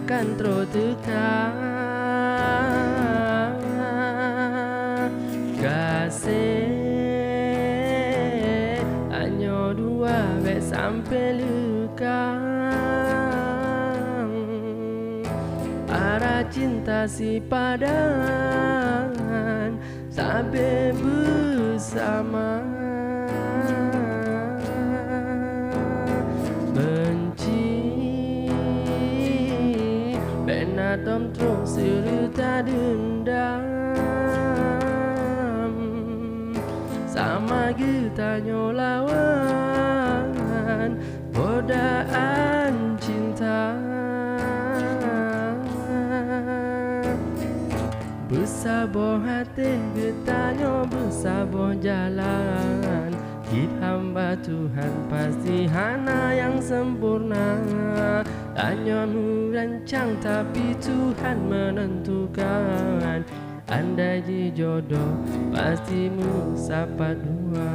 akan tertekan. Kasih hanya dua bet sampai luka. Arah cinta si padan sampai bersama. Benci benar dom terus serta dendam. Sama getanya lawan godaan cinta. Bersabar hati getanya, bersabar jalan. Hid hamba Tuhan pasti hana yang sempurna. Hanya merancang tapi Tuhan menentukan. Andai jodoh pasti sapat dua.